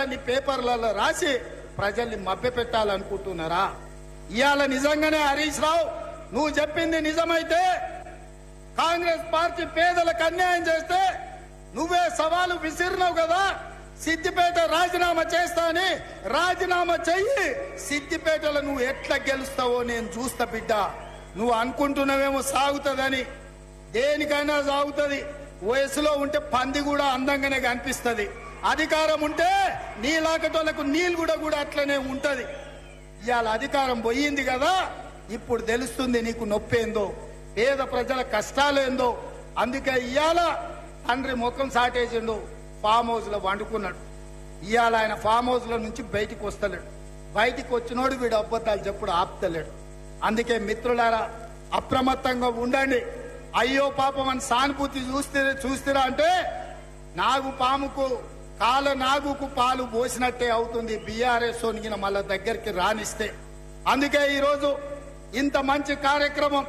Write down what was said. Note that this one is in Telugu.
అబద్ధాలన్నీ పేపర్లలో రాసి ప్రజల్ని మభ్యపెట్టాలనుకుంటున్నారా? ఇవాళ నిజంగానే హరీష్ రావు నువ్వు చెప్పింది నిజమైతే కాంగ్రెస్ పార్టీ పేదలకు అన్యాయం చేస్తే నువ్వే సవాలు విసిరినావు కదా, సిద్దిపేట రాజీనామా చేస్తా అని. రాజీనామా చెయ్యి, సిద్దిపేటలో నువ్వు ఎట్లా గెలుస్తావో నేను చూస్తా బిడ్డ. నువ్వు అనుకుంటున్నావేమో సాగుతుందని, దేనికైనా సాగుతుంది. వయసులో ఉంటే పంది కూడా అందంగానే కనిపిస్తుంది, అధికారం ఉంటే నీలాకటోళ్లకు నీళ్ళు కూడా అట్లనే ఉంటది. ఇవాళ అధికారం పోయింది కదా, ఇప్పుడు తెలుస్తుంది నీకు నొప్పి ఏందో, పేద ప్రజల కష్టాలేందో. అందుకే ఇవాళ తండ్రి ముఖం సాటేసిండు, ఫామ్ హౌస్ లో వండుకున్నాడు. ఇవాళ ఆయన ఫామ్ హౌస్ లో నుంచి బయటికి వస్తలేడు. బయటికి వచ్చినోడు వీడు అబద్ధాలు చెప్పుడు ఆపుతలేడు. అందుకే మిత్రులారా అప్రమత్తంగా ఉండండి. అయ్యో పాపం అని సానుభూతి చూస్తారా అంటే నాగుపాముకు నాగుకు పాలు పోసినట్టే అవుతుంది బీఆర్ఎస్ మళ్ళా దగ్గరికి రానిస్తే. అందుకే ఈరోజు ఇంత మంచి కార్యక్రమం